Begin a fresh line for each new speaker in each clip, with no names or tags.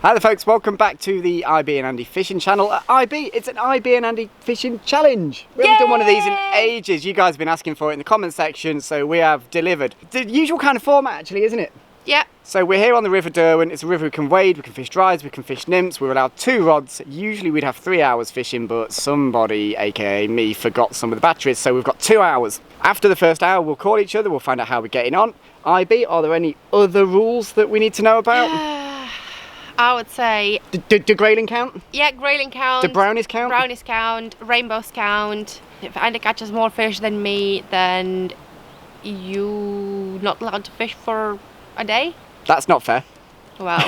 Hi there folks, welcome back to the IB and Andy fishing channel. IB, it's an IB and Andy fishing challenge. We haven't done one of these in ages. You guys have been asking for it in the comment section, so we have delivered. The usual kind of format actually, isn't it?
Yeah.
So we're here on the River Derwent. It's a river we can wade, we can fish dries, we can fish nymphs. We're allowed 2 rods. Usually we'd have 3 hours fishing, but somebody, aka me, forgot some of the batteries, so we've got 2 hours. After the first hour, we'll call each other, we'll find out how we're getting on. IB, are there any other rules that we need to know about?
I would say...
Do Grayling count?
Yeah, Grayling count.
Do brownies count?
Brownies count. Rainbows count. If Andy catches more fish than me, then you're not allowed to fish for a day?
That's not fair.
Well...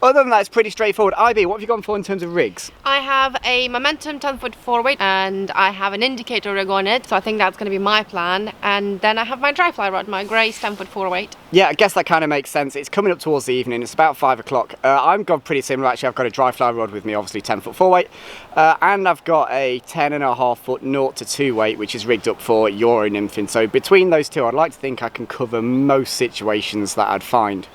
Other than that, it's pretty straightforward. IB, what have you gone for in terms of rigs?
I have a Momentum 10-foot 4-weight and I have an indicator rig on it, so I think that's going to be my plan. And then I have my dry fly rod, my Gray's 10-foot 4-weight. Yeah,
I guess that kind of makes sense. It's coming up towards the evening. It's about 5 o'clock. I'm gone pretty similar actually. I've got a dry fly rod with me, obviously 10-foot 4-weight, and I've got a 10.5-foot 0 to 2 weight, which is rigged up for Euro nymphing. So between those two, I'd like to think I can cover most situations that I'd find.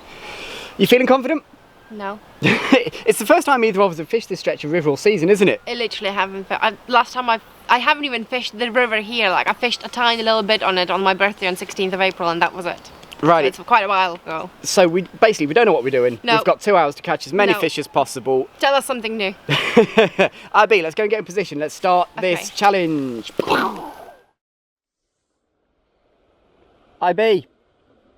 You feeling confident?
No.
It's the first time either of us have fished this stretch of river all season, isn't it?
I literally haven't. Last time I haven't even fished the river here. Like I fished a tiny little bit on it on my birthday on 16th of April, and that was it.
Right.
So it's quite a while ago.
So we don't know what we're doing.
No.
We've got 2 hours to catch as many fish as possible.
Tell us something new.
IB, let's go and get in position. Let's start this challenge. IB,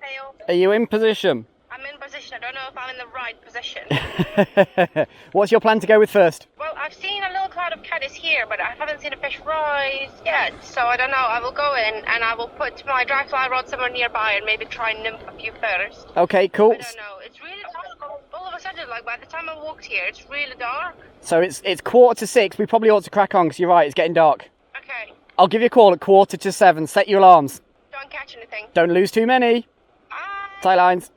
Hail.
are you in position?
I'm in position. I don't know if I'm in the right position.
What's your plan to go with first?
Well, I've seen a little cloud of caddis here, but I haven't seen a fish rise yet. So I don't know. I will go in and I will put my dry fly rod somewhere nearby and maybe try and nymph a few first.
Okay, cool.
I don't know. It's really dark. All of a sudden, like by the time I walked here, it's really dark.
So it's 5:45. We probably ought to crack on because you're right. It's getting dark.
Okay.
I'll give you a call at 6:45. Set your alarms.
Don't catch anything.
Don't lose too many. Tie lines.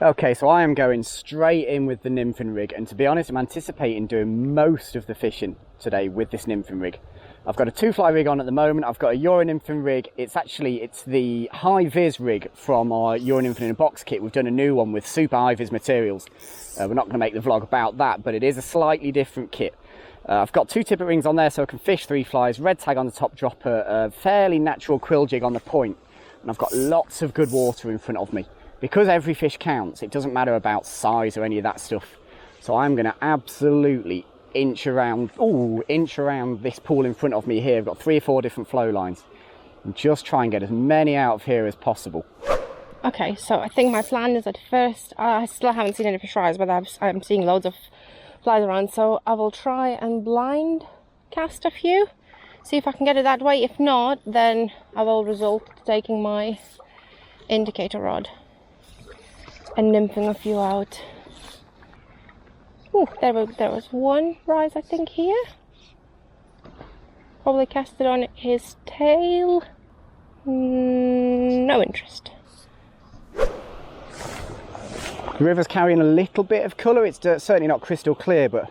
Okay, so I am going straight in with the nymphing rig, and to be honest, I'm anticipating doing most of the fishing today with this nymphing rig. I've got a 2-fly rig on at the moment. I've got a Euro nymphing rig. It's the high vis rig from our Euro nymphing in a box kit. We've done a new one with super high vis materials. We're not going to make the vlog about that, but it is a slightly different kit. I've got 2 tippet rings on there so I can fish 3 flies, red tag on the top dropper, a fairly natural quill jig on the point, and I've got lots of good water in front of me. Because every fish counts, it doesn't matter about size or any of that stuff. So I'm going to absolutely inch around this pool in front of me here. I've got 3 or 4 different flow lines. And just try and get as many out of here as possible.
Okay, so I think my plan is at first, I still haven't seen any fish rise, but I'm seeing loads of flies around. So I will try and blind cast a few. See if I can get it that way. If not, then I will resort to taking my indicator rod and nymphing a few out. Ooh, there was one rise I think here. Probably cast it on his tail. No interest.
The river's carrying a little bit of colour. It's certainly not crystal clear, but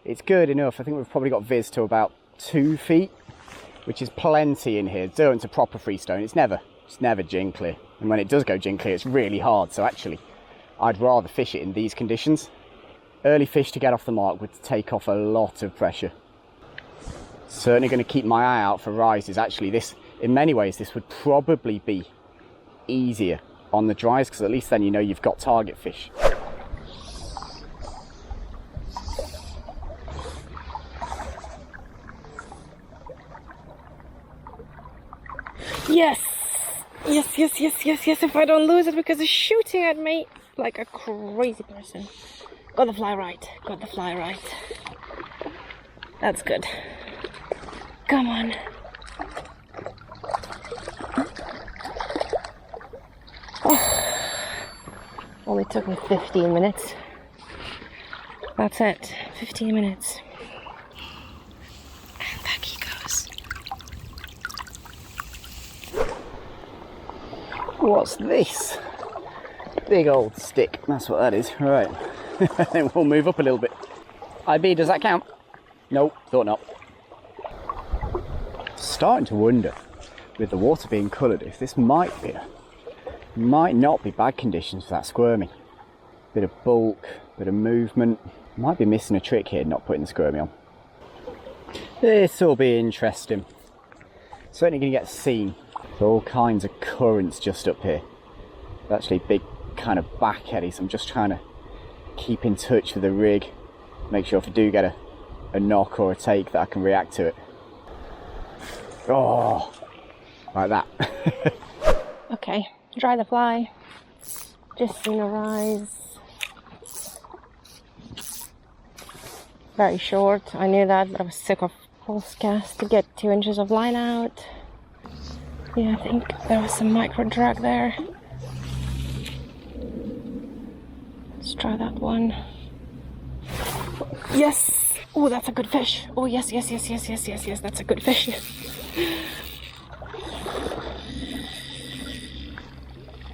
it's good enough. I think we've probably got viz to about 2 feet, which is plenty in here. Derwent's a proper freestone. It's never gin clear, and when it does go gin clear, it's really hard. So actually, I'd rather fish it in these conditions. Early fish to get off the mark would take off a lot of pressure. Certainly going to keep my eye out for rises. Actually, in many ways, this would probably be easier on the dries, because at least then you know you've got target fish.
Yes! Yes, if I don't lose it because it's shooting at me like a crazy person. Got the fly right. That's good. Come on. Oh. Only took me 15 minutes. That's it. 15 minutes. And back he goes.
What's this? Big old stick. That's what that is. Right. We'll move up a little bit. IB, does that count? Nope, thought not. Starting to wonder, with the water being coloured, if this might not be bad conditions for that squirmy. Bit of bulk, bit of movement. Might be missing a trick here, not putting the squirmy on. This will be interesting. Certainly going to get seen. There's all kinds of currents just up here. Actually big kind of back eddies. I'm just trying to keep in touch with the rig. Make sure if I do get a knock or a take that I can react to it. Oh, like that.
Okay, dry the fly. Just seen a rise. Very short. I knew that, but I was sick of false cast to get 2 inches of line out. Yeah, I think there was some micro drag there. Let's try that one. Yes! Oh, that's a good fish. Oh, yes, yes, yes, yes, yes, yes, yes, that's a good fish.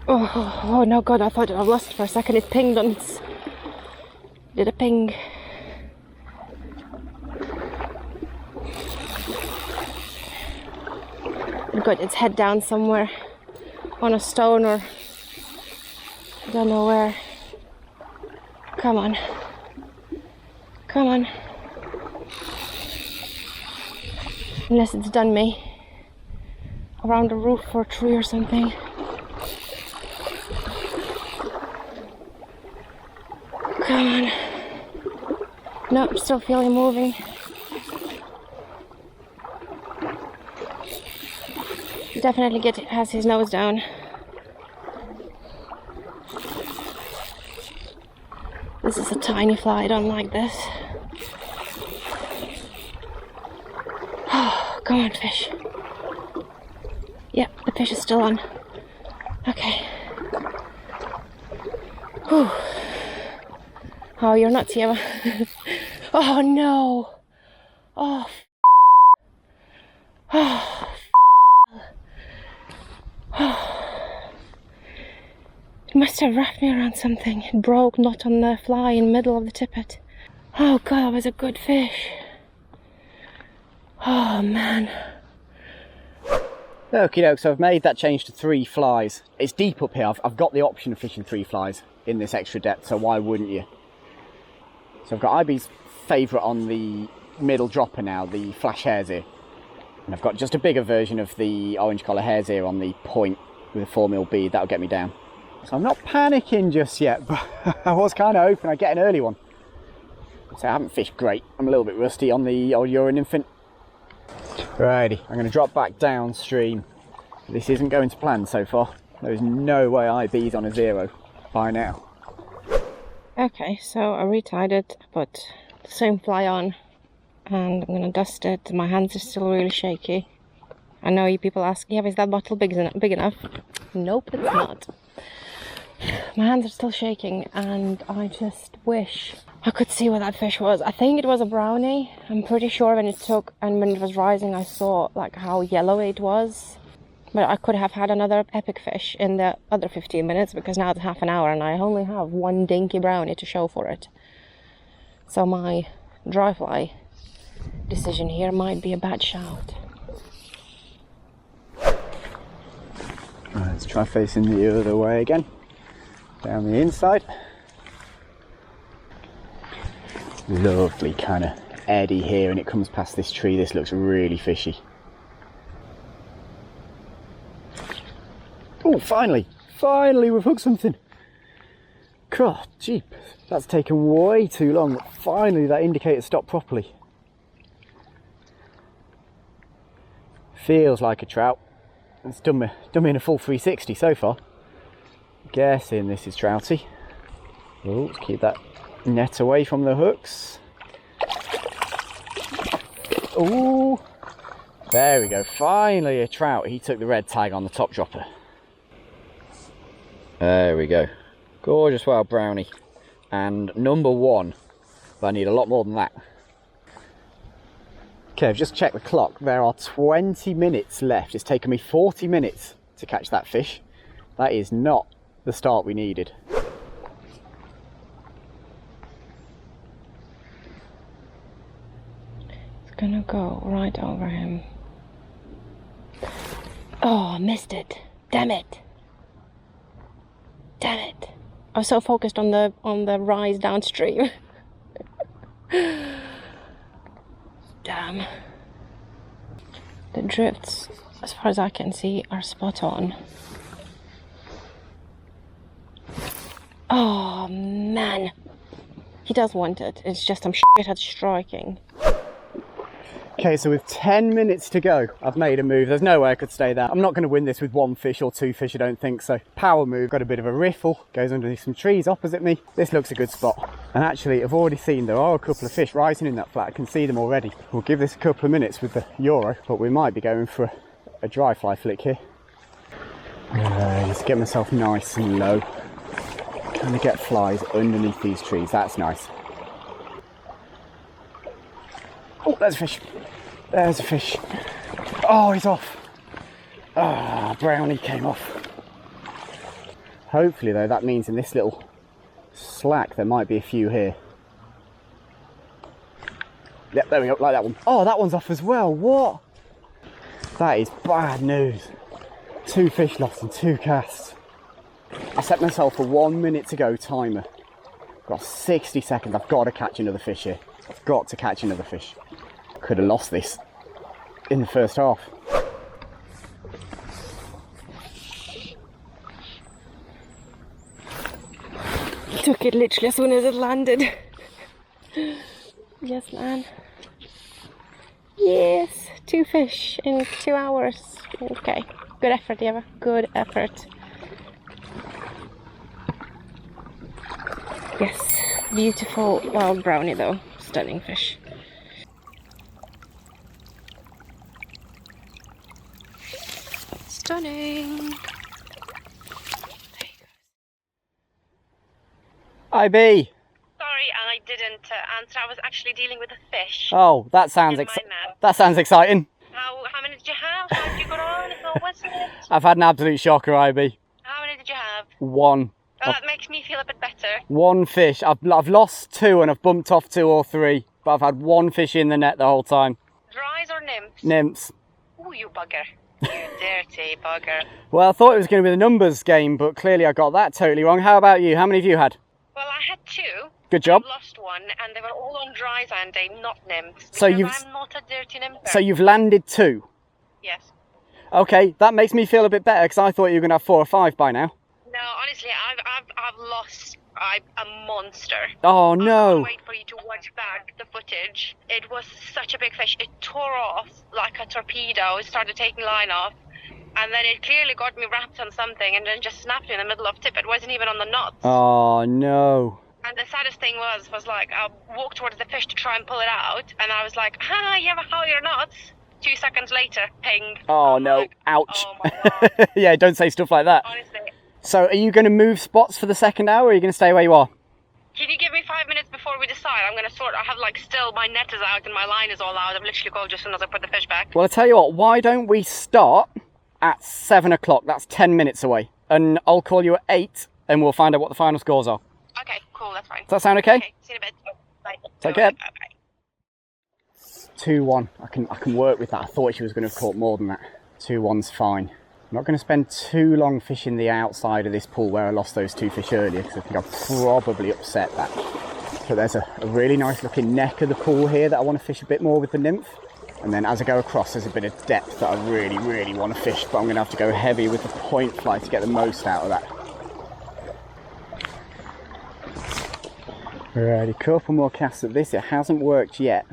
Oh no, God, I thought I lost it for a second. It pinged on its... Did a ping. Got its head down somewhere on a stone or I don't know where. Come on. Come on. Unless it's done me. Around a roof or a tree or something. Come on. No, I'm still feeling moving. Definitely has his nose down. This is a tiny fly, I don't like this. Oh, come on, fish. Yeah, the fish is still on. Okay. Whew. Oh, you're nuts, Eva. Oh no. Oh. Oh. It must have wrapped me around something. It broke, not on the fly, in the middle of the tippet. Oh God, that was a good fish. Oh man.
Okie doke, so I've made that change to 3 flies. It's deep up here. I've got the option of fishing 3 flies in this extra depth, so why wouldn't you? So I've got IB's favourite on the middle dropper now, the flash hare's ear. And I've got just a bigger version of the orange collar hare's ear on the point with a 4mm bead. That'll get me down. So I'm not panicking just yet, but I was kind of hoping I'd get an early one. So I haven't fished great. I'm a little bit rusty on the old Euro nymphing. Righty, I'm going to drop back downstream. This isn't going to plan so far. There is no way IB's on a 0 by now.
Okay, so I retied it, put the same fly on, and I'm going to dust it. My hands are still really shaky. I know you people ask, yeah, is that bottle big enough? Nope, it's not. My hands are still shaking, and I just wish I could see what that fish was. I think it was a brownie. I'm pretty sure when it was rising, I saw like how yellow it was. But I could have had another epic fish in the other 15 minutes, because now it's half an hour and I only have one dinky brownie to show for it. So my dry fly decision here might be a bad shout.
Right, let's try facing the other way again. Down the inside. Lovely kind of eddy here, and it comes past this tree. This looks really fishy. Oh, finally we've hooked something. God, jeep, that's taken way too long. Finally that indicator stopped properly. Feels like a trout. It's done me in a full 360 so far. Guessing this is trouty. Oh, let's keep that net away from the hooks. Oh, there we go. Finally a trout. He took the red tag on the top dropper. There we go. Gorgeous wild brownie. And number 1. But I need a lot more than that. Okay, I've just checked the clock. There are 20 minutes left. It's taken me 40 minutes to catch that fish. That is not the start we needed.
It's gonna go right over him. Oh, I missed it. Damn it. Damn it. I was so focused on the rise downstream. Damn. The drifts, as far as I can see, are spot on. Oh man, he does want it. It's just I'm shit at striking.
Okay, so with 10 minutes to go, I've made a move. There's no way I could stay there. I'm not going to win this with 1 fish or 2 fish, I don't think so. Power move, got a bit of a riffle, goes underneath some trees opposite me. This looks a good spot. And actually, I've already seen there are a couple of fish rising in that flat. I can see them already. We'll give this a couple of minutes with the Euro, but we might be going for a dry fly flick here. Just get myself nice and low. Kind of get flies underneath these trees. That's nice. Oh, there's a fish. There's a fish. Oh, he's off. Ah, brownie came off. Hopefully, though, that means in this little slack there might be a few here. Yep, there we go, like that one. Oh, that one's off as well. What? That is bad news. 2 fish lost in 2 casts. I set myself a 1 minute to go timer. Got 60 seconds. I've got to catch another fish here. I've got to catch another fish. Could have lost this in the first half.
Took it literally as soon as it landed. Yes, man. Yes, 2 fish in 2 hours. Okay, good effort, Eva. Good effort. Yes, beautiful wild brownie though. Stunning fish. Stunning.
IB.
Sorry, I didn't answer. I was actually dealing with a fish.
Oh, that sounds exciting.
How many did you have? How did you go on? How was it?
I've had an absolute shocker, IB.
How many did you have?
1.
Oh, that makes me feel a bit better.
1 fish. I've lost 2 and I've bumped off 2 or 3, but I've had 1 fish in the net the whole time.
Dries or nymphs?
Nymphs.
Oh, you bugger. You dirty bugger.
Well, I thought it was going to be the numbers game, but clearly I got that totally wrong. How about you? How many have you had?
Well, I had 2.
Good job.
I lost 1, and they were all on dries and they not nymphs.
So
I'm not a dirty nymph.
So you've landed 2.
Yes.
Okay, that makes me feel a bit better because I thought you were going to have 4 or 5 by now.
No, honestly, I've lost. I'm a monster.
Oh no!
I can't wait for you to watch back the footage. It was such a big fish. It tore off like a torpedo. It started taking line off, and then it clearly got me wrapped on something, and then just snapped me in the middle of tip. It wasn't even on the knots.
Oh no!
And the saddest thing was like I walked towards the fish to try and pull it out, and I was like, "Ha, you have a haul your knots." 2 seconds later, ping.
Oh no!
Like,
Ouch!
oh my God.
Yeah, don't say stuff like that.
Honestly.
So, are you going to move spots for the second hour, or are you going to stay where you are?
Can you give me 5 minutes before we decide? I'm going to I have like still my net is out and my line is all out. I'm literally going just as soon as I put the fish back.
Well, I tell you what, why don't we start at 7 o'clock? That's 10 minutes away. And I'll call you at 8 and we'll find out what the final scores are.
Okay, cool, that's fine.
Does that sound okay?
Okay, see you in a bit. Bye.
Take care.
Bye.
2-1. I can work with that. I thought she was going to have caught more than that. 2-1's fine. I'm not going to spend too long fishing the outside of this pool where I lost those 2 fish earlier because I think I'll probably upset that. So there's a really nice looking neck of the pool here that I want to fish a bit more with the nymph. And then as I go across, there's a bit of depth that I really, really want to fish, but I'm going to have to go heavy with the point fly to get the most out of that. Right, a couple more casts at this. It hasn't worked yet.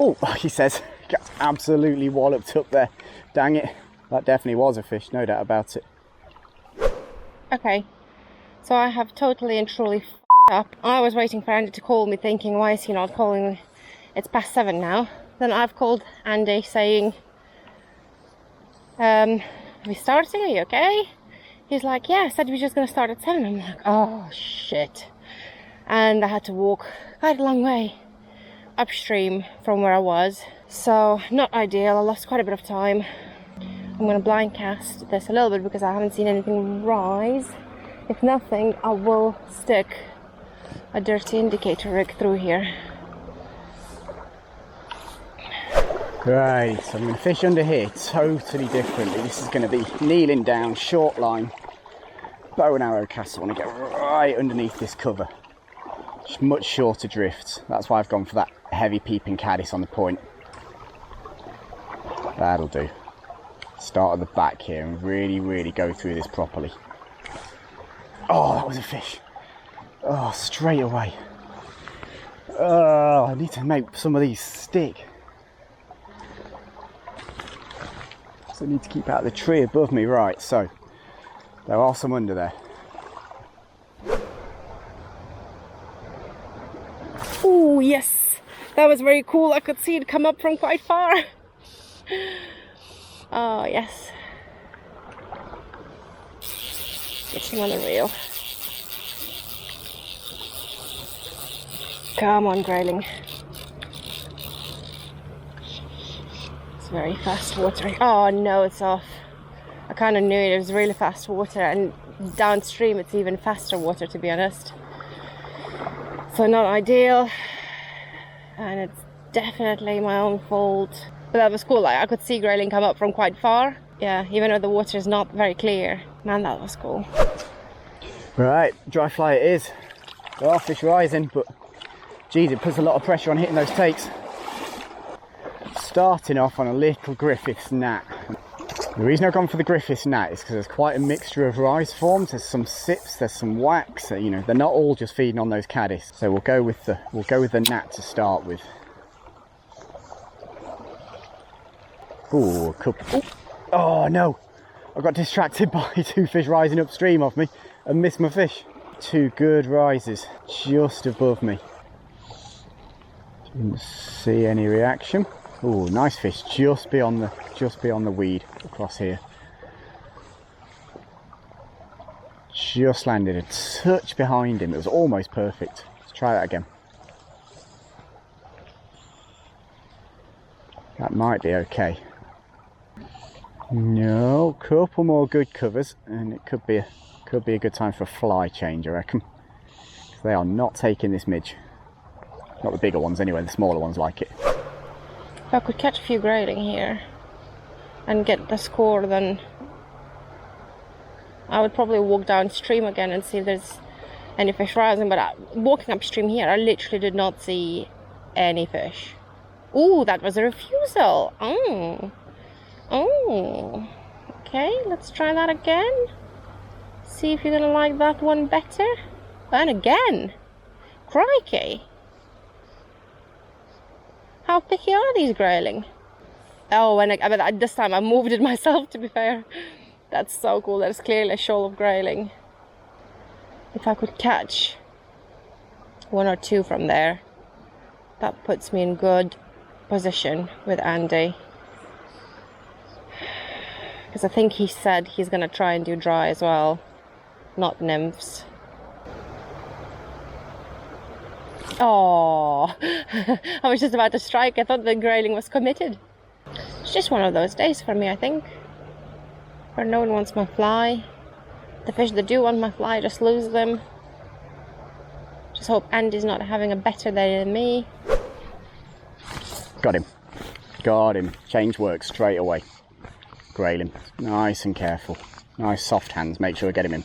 Oh, he says, got absolutely walloped up there. Dang it. That definitely was a fish, no doubt about it.
Okay, so I have totally and truly f***ed up. I was waiting for Andy to call me thinking, why is he not calling me? It's past 7 now. Then I've called Andy saying, are we starting? Are you okay? He's like, yeah, I said we're just going to start at 7. I'm like, oh shit. And I had to walk quite a long way upstream from where I was. So not ideal, I lost quite a bit of time. I'm going to blind cast this a little bit because I haven't seen anything rise. If nothing, I will stick a dirty indicator rig through here.
Right, so I'm going to fish under here, totally different. This is going to be kneeling down, short line, bow and arrow cast. I want to get right underneath this cover. Just much shorter drifts. That's why I've gone for that heavy peeping caddis on the point. That'll do. Start at the back here and really go through this properly. Oh, that was a fish. Oh, straight away. Oh, I need to make some of these stick. So I need to keep out of the tree above me. Right, so there are some under there.
Oh, yes. That was very cool. I could see it come up from quite far. Oh, yes. Getting on the reel. Come on, Grayling. It's very fast water. Oh no, it's off. I kind of knew it was really fast water, and downstream it's even faster water, to be honest. So not ideal, and it's definitely my own fault. But that was cool. Like, I could see Grayling come up from quite far. Yeah, even though the water is not very clear. Man, that was cool.
Right, dry fly it is. There are fish rising, but geez, it puts a lot of pressure on hitting those takes. Starting off on a little Griffith's gnat. The reason I've gone for the Griffith's gnat is because there's quite a mixture of rise forms. There's some sips, there's some wax. You know, they're not all just feeding on those caddis. So we'll go with the gnat to start with. Ooh, a couple. Ooh. Oh no! I got distracted by two fish rising upstream of me and missed my fish. Two good rises just above me. Didn't see any reaction. Oh, nice fish just beyond the weed across here. Just landed a touch behind him. It was almost perfect. Let's try that again. That might be okay. No, couple more good covers, and it could be a good time for a fly change, I reckon. They are not taking this midge. Not the bigger ones anyway, the smaller ones like it.
If I could catch a few Grayling here and get the score, then I would probably walk downstream again and see if there's any fish rising. But walking upstream here, I literally did not see any fish. Ooh, that was a refusal. Oh, okay, let's try that again. See if you're gonna like that one better. And again, crikey. How picky are these Grayling? Oh, and this time I moved it myself, to be fair. That's so cool. That is clearly a shoal of Grayling. If I could catch one or two from there, that puts me in good position with Andy. Because I think he said he's going to try and do dry as well, not nymphs. Oh, I was just about to strike. I thought the Grayling was committed. It's just one of those days for me, I think, where no one wants my fly. The fish that do want my fly just lose them. Just hope Andy's not having a better day than me.
Got him. Got him. Change work straight away. Grayling. Nice and careful. Nice soft hands. Make sure I get him in.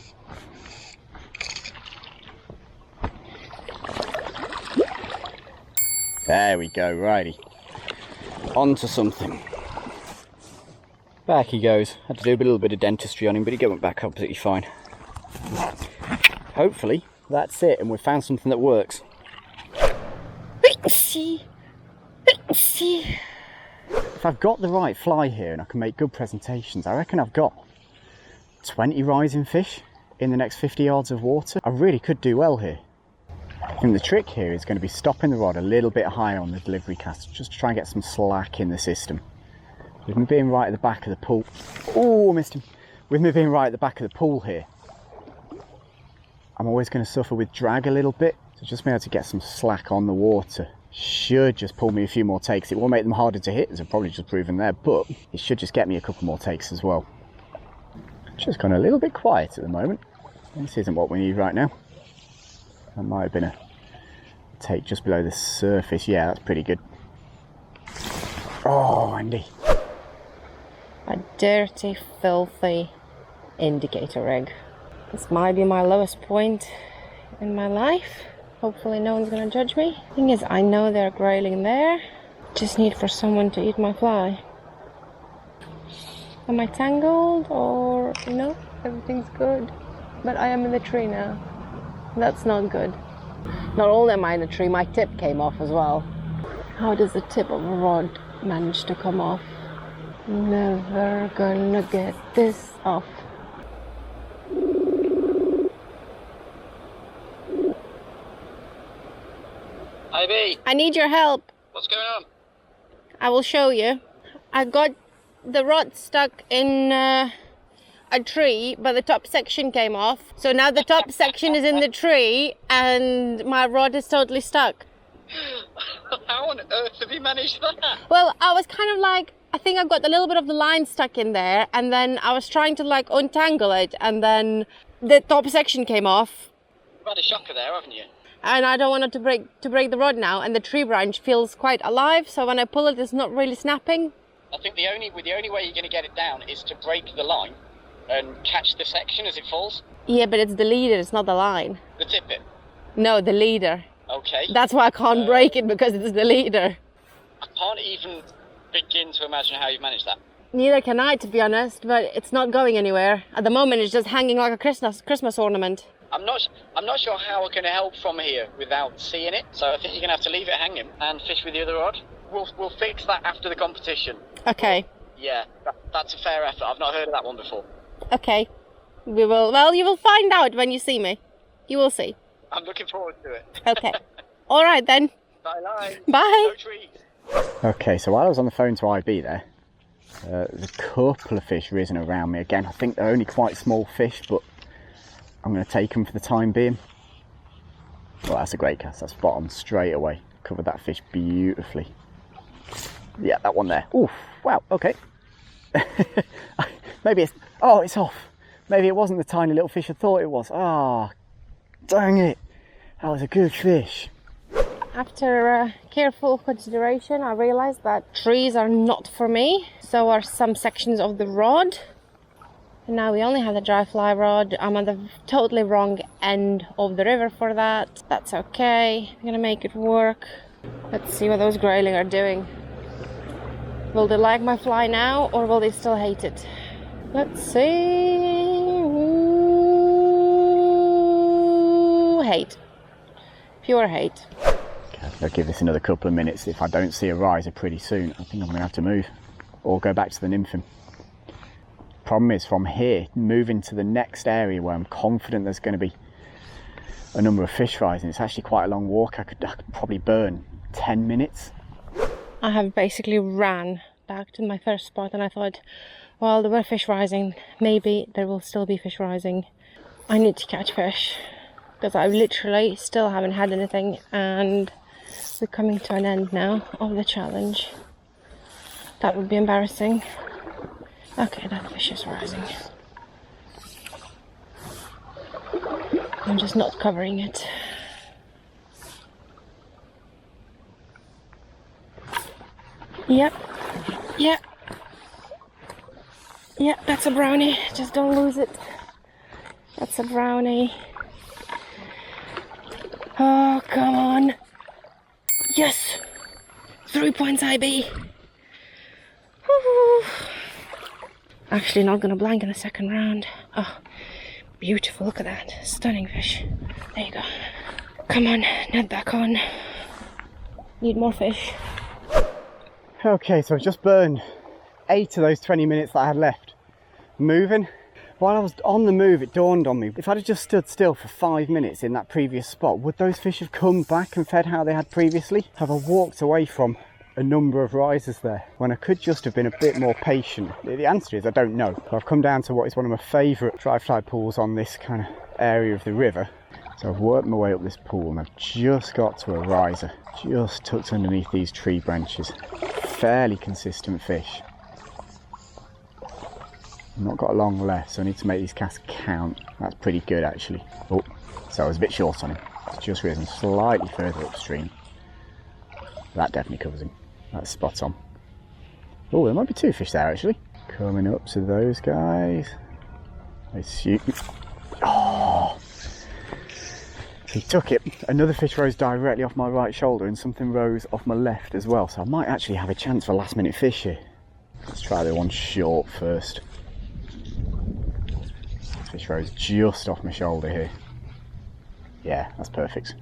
There we go. Righty. On to something. Back he goes. Had to do a little bit of dentistry on him, but he went back absolutely fine. Hopefully that's it, and we've found something that works. If I've got the right fly here and I can make good presentations, I reckon I've got 20 rising fish in the next 50 yards of water. I really could do well here. And the trick here is going to be stopping the rod a little bit higher on the delivery cast, just to try and get some slack in the system. With me being right at the back of the pool. Oh, missed him. With me being right at the back of the pool here, I'm always going to suffer with drag a little bit. So just being able to get some slack on the water should just pull me a few more takes. It will make them harder to hit, as I've probably just proven there, but it should just get me a couple more takes as well. Just gone a little bit quiet at the moment. This isn't what we need right now. That might have been a take just below the surface. Yeah, that's pretty good. Oh, Andy.
A dirty, filthy indicator rig. This might be my lowest point in my life. Hopefully no one's gonna judge me. Thing is, I know there are grayling there. Just need for someone to eat my fly. Am I tangled or no? Everything's good. But I am in the tree now. That's not good. Not only am I in the tree, my tip came off as well. How does the tip of a rod manage to come off? Never gonna get this off.
IB,
I need your help.
what's going on?
I will show you. I got the rod stuck in a tree, but the top section came off. So now the top section is in the tree and my rod is totally stuck.
How on earth have you managed that?
Well, I was kind of like, I think I got a little bit of the line stuck in there, and then I was trying to like untangle it, and then the top section came off.
You've had a shocker there, haven't you?
And I don't want it to break the rod now, and the tree branch feels quite alive, so when I pull it, it's not really snapping.
I think the only way you're going to get it down is to break the line and catch the section as it falls.
Yeah, but it's the leader, it's not the line.
The tip bit.
No, the leader.
Okay.
That's why I can't break it, because it's the leader.
I can't even begin to imagine how you've managed that.
Neither can I, to be honest, but it's not going anywhere. At the moment, it's just hanging like a Christmas ornament.
I'm not sure how we're going to help from here without seeing it. So I think you're going to have to leave it hanging and fish with the other rod. We'll fix that after the competition.
Okay.
Yeah, that's a fair effort. I've not heard of that one before.
Okay. We will. Well, you will find out when you see me. You will see.
I'm looking forward to it.
Okay. All right then.
Bye.
Bye.
No trees.
Okay, so while I was on the phone to IB there, there's a couple of fish risen around me. Again, I think they're only quite small fish, but I'm going to take them for the time being. Well, that's a great cast. That's spot on straight away. Covered that fish beautifully. Yeah, that one there. Oof, wow, okay. Maybe it's... Oh, it's off. Maybe it wasn't the tiny little fish I thought it was. Ah, dang it. That was a good fish.
After careful consideration, I realized that trees are not for me. So are some sections of the rod. And now we only have the dry fly rod. I'm on the totally wrong end of the river for that. That's okay. I'm gonna make it work. Let's see what those grayling are doing. Will they like my fly now, or will they still hate it? Let's see. Ooh, hate. Pure hate.
Okay, I'll give this another couple of minutes. If I don't see a riser pretty soon, I think I'm going to have to move or go back to the nymphing. Problem is, from here, moving to the next area where I'm confident there's going to be a number of fish rising. It's actually quite a long walk. I could probably burn 10 minutes.
I have basically ran back to my first spot, and I thought, well, there were fish rising. Maybe there will still be fish rising. I need to catch fish because I literally still haven't had anything, and we're coming to an end now of the challenge. That would be embarrassing. Okay, that fish is rising. I'm just not covering it. Yep. Yep, that's a brownie. Just don't lose it. That's a brownie. Oh, come on. Yes! 3 points, IB. Woo. Actually, not gonna blank in the second round. Oh, beautiful. Look at that. Stunning fish. There you go. Come on, net back on. Need more fish.
Okay, so I've just burned 8 of those 20 minutes that I had left moving. While I was on the move, it dawned on me, if I'd have just stood still for 5 minutes in that previous spot, would those fish have come back and fed how they had previously? Have I walked away from a number of risers there when I could just have been a bit more patient? The answer is I don't know. But I've come down to what is one of my favourite dry fly pools on this kind of area of the river. So I've worked my way up this pool and I've just got to a riser, just tucked underneath these tree branches. Fairly consistent fish. I've not got long left, so I need to make these casts count. That's pretty good actually. Oh, so I was a bit short on him. It's just risen slightly further upstream. That definitely covers him. That's spot on. Oh, there might be 2 fish there actually. Coming up to those guys. I assume... Oh, He took it. Another fish rose directly off my right shoulder and something rose off my left as well. So I might actually have a chance for a last minute fish here. Let's try the one short first. Fish rose just off my shoulder here. Yeah, that's perfect.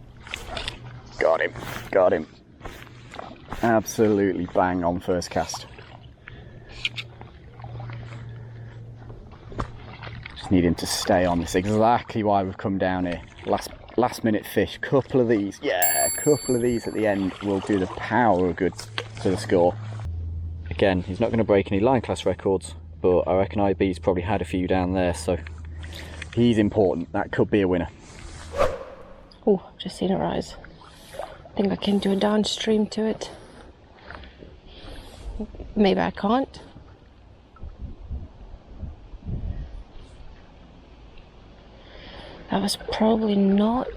Got him, got him. Absolutely bang on first cast. Just need him to stay on. This is exactly why we've come down here. Last minute fish, couple of these. Yeah, a couple of these at the end will do the power of good to the score. Again, he's not going to break any line class records, but I reckon IB's probably had a few down there, so he's important. That could be a winner.
Oh, I've just seen it rise. I think I can do a downstream to it. Maybe I can't. That was probably not.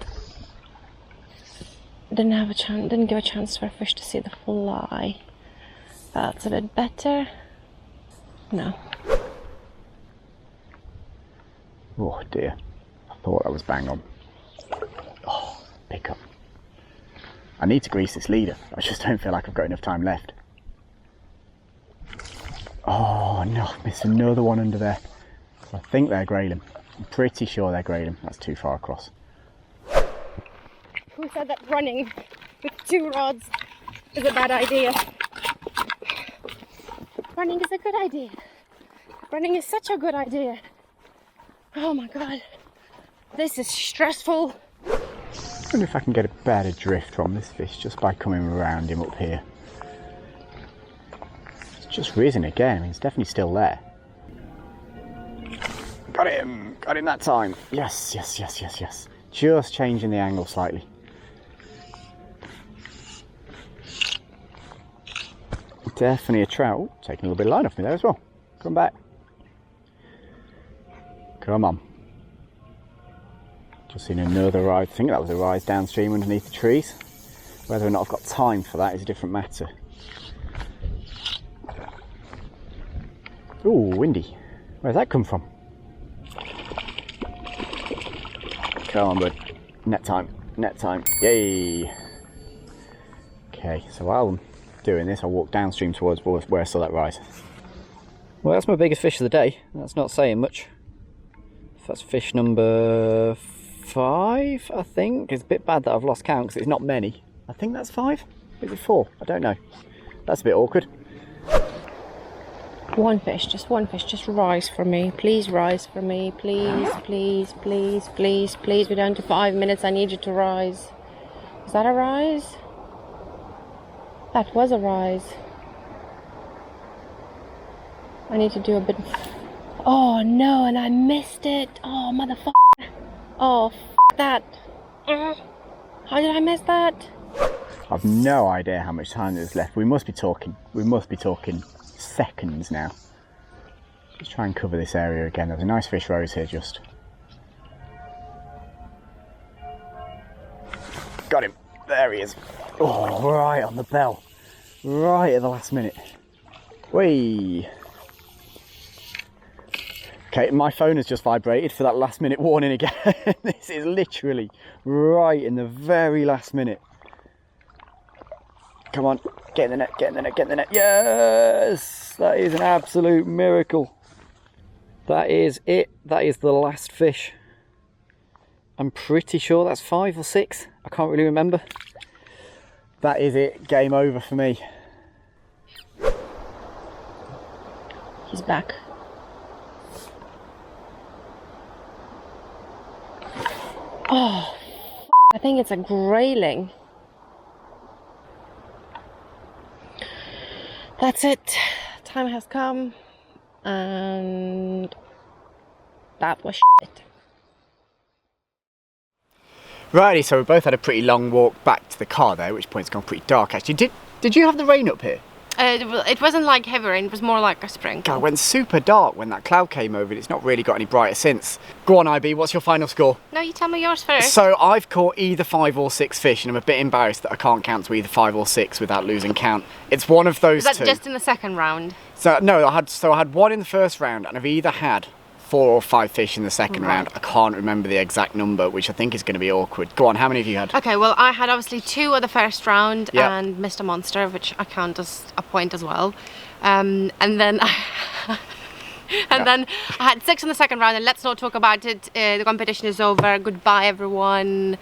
Didn't give a chance for a fish to see the fly. That's a bit better. No.
Oh dear. I thought that was bang on. Oh, pick up. I need to grease this leader. I just don't feel like I've got enough time left. Oh no, I've missed another one under there. I think they're Grayling. I'm pretty sure they're Grayling. That's too far across.
Who said that running with 2 rods is a bad idea? Running is a good idea. Running is such a good idea. Oh my god. This is stressful.
I wonder if I can get a better drift from this fish just by coming around him up here. It's just risen again. I mean, it's definitely still there. Got him! Got him that time. Yes, yes, yes, yes, yes. Just changing the angle slightly. Definitely a trout. Taking a little bit of line off me there as well. Come back. Come on. Just seen another rise. I think that was a rise downstream underneath the trees. Whether or not I've got time for that is a different matter. Ooh, windy. Where's that come from? Come on, bud. Net time. Net time. Yay! Okay, so while I'm doing this, I'll walk downstream towards where I saw that rise. Well, that's my biggest fish of the day. That's not saying much. That's fish number 5, I think. It's a bit bad that I've lost count because it's not many. I think that's 5. Is it 4? I don't know. That's a bit awkward.
One fish, just rise for me. Please rise for me. Please, please, please, please, please. We're down to 5 minutes. I need you to rise. Is that a rise? That was a rise. I need to do a bit. Oh no, and I missed it. Oh, motherfucker. Oh, f that. How did I miss that?
I've no idea how much time there's left. We must be talking seconds now. Let's try and cover this area again. There's a nice fish rose here just. Got him. There he is. Oh, right on the bell. Right at the last minute. Whee! Okay, my phone has just vibrated for that last minute warning again. This is literally right in the very last minute. Come on, get in the net, get in the net, get in the net. Yes! That is an absolute miracle. That is it. That is the last fish. I'm pretty sure that's 5 or 6. I can't really remember. That is it. Game over for me.
He's back. Oh, I think it's a grayling. That's it. Time has come, and that was shit.
Righty, so we both had a pretty long walk back to the car there, at which point it's gone pretty dark actually. Did you have the rain up here?
It wasn't like heavy rain, it was more like a sprinkle.
God, it went super dark when that cloud came over and it's not really got any brighter since. Go on IB, what's your final score?
No, you tell me yours first.
So I've caught either 5 or 6 fish and I'm a bit embarrassed that I can't count to either 5 or 6 without losing count. It's one of those two.
Is that just in the second round?
So no, I had one in the first round and I've either had 4 or 5 fish in the second
Right.
round. I can't remember the exact number, which I think is going to be awkward. Go on, how many have you had?
Okay, well, I had obviously 2 at the first round
Yep.
and missed a monster, which I count as a point as well. And then then I had 6 in the second round, and let's not talk about it. The competition is over. Goodbye, everyone.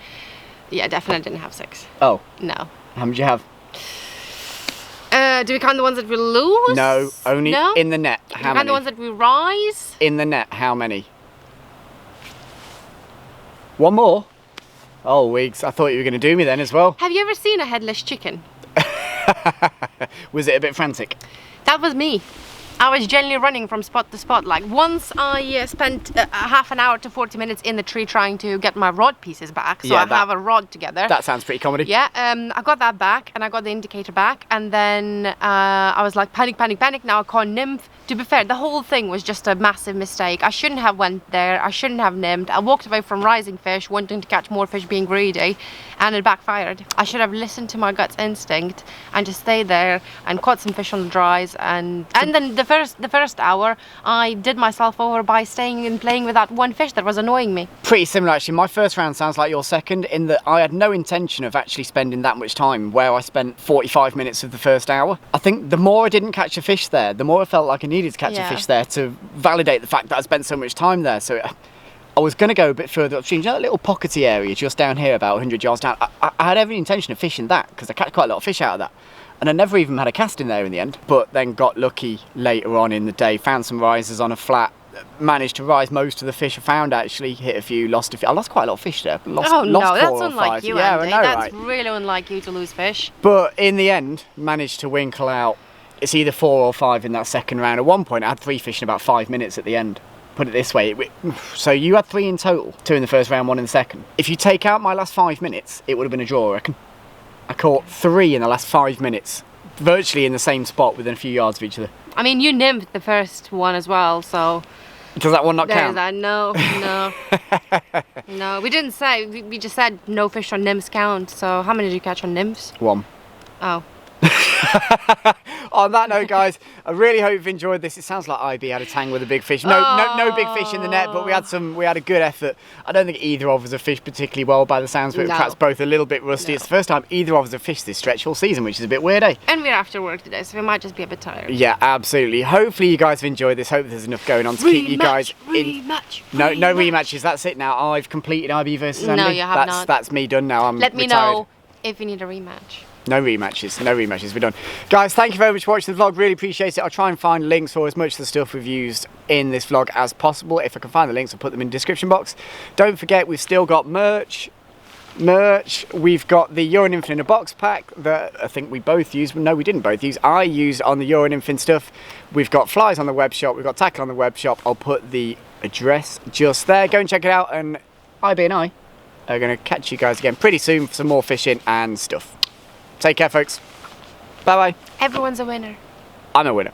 Yeah, definitely didn't have 6.
Oh,
No.
how many did you have?
Do we count the ones that we lose?
No, only
No?
in the net.
Do we
How
count
many?
the ones that we rise?
In the net, how many? 1 more? Oh, Weeks, I thought you were going to do me then as well.
Have you ever seen a headless chicken?
Was it a bit frantic?
That was me. I was generally running from spot to spot. Like once I spent half an hour to 40 minutes in the tree trying to get my rod pieces back. So
Yeah,
I have a rod together.
That sounds pretty comedy.
Yeah, I got that back and I got the indicator back, and then I was like panic. Now I can't nymph. To be fair, the whole thing was just a massive mistake. I shouldn't have went there. I shouldn't have nymphed. I walked away from rising fish, wanting to catch more fish, being greedy, and it backfired. I should have listened to my gut's instinct and just stayed there and caught some fish on the dries. And then the first hour, I did myself over by staying and playing with that one fish that was annoying me.
Pretty similar actually. My first round sounds like your second, in that I had no intention of actually spending that much time, where I spent 45 minutes of the first hour. I think the more I didn't catch a fish there, the more I felt like I needed to catch a
Yeah.
fish there to validate the fact that I spent so much time there. So I was going to go a bit further upstream. You know that little pockety area just down here, about 100 yards down? I had every intention of fishing that, because I catch quite a lot of fish out of that. And I never even had a cast in there in the end, but then got lucky later on in the day, found some risers on a flat, managed to rise most of the fish I found actually, hit a few, lost a few. I lost quite a lot of fish there. Lost
Oh no,
4
that's
or
unlike
5.
you,
Yeah,
Andy.
I know,
That's
right?
really unlike you to lose fish.
But in the end, managed to winkle out, it's either 4 or 5 in that second round. At one point, I had 3 fish in about 5 minutes at the end. Put it this way, so you had 3 in total, 2 in the first round, 1 in the second. If you take out my last 5 minutes, it would have been a draw, I reckon. I caught 3 in the last 5 minutes, virtually in the same spot within a few yards of each other.
I mean, you nymphed the first one as well, so
Does that one not
there's
count?
that. No. No, we didn't say. We just said no fish on nymphs count. So how many did you catch on nymphs?
1.
Oh.
On that note, guys, I really hope you've enjoyed this. It sounds like IB had a tang with a big fish. No big fish in the net, but we had a good effort. I don't think either of us have fished particularly well by the sounds of it.
No.
Perhaps both a little bit rusty.
No.
It's the first time either of us have fished this stretch all season, which is a bit weird, eh?
And we're after work today, so we might just be a bit tired.
Yeah, absolutely. Hopefully you guys have enjoyed this. Hope there's enough going on to keep you guys in. No rematches. That's it now. I've completed IB versus Andy.
No, you have not.
That's me done now. I'm
Let me
retired.
know if you need a rematch.
No rematches, we're done. Guys, thank you very much for watching the vlog, really appreciate it. I'll try and find links for as much of the stuff we've used in this vlog as possible. If I can find the links, I'll put them in the description box. Don't forget, we've still got merch. We've got the Euro Nymph in a box pack that I think we both used. No, we didn't both use. I used on the Euro Nymph stuff. We've got flies on the web shop, we've got tackle on the web shop. I'll put the address just there. Go and check it out, and IB and I are going to catch you guys again pretty soon for some more fishing and stuff. Take care, folks. Bye bye.
Everyone's a winner.
I'm a winner.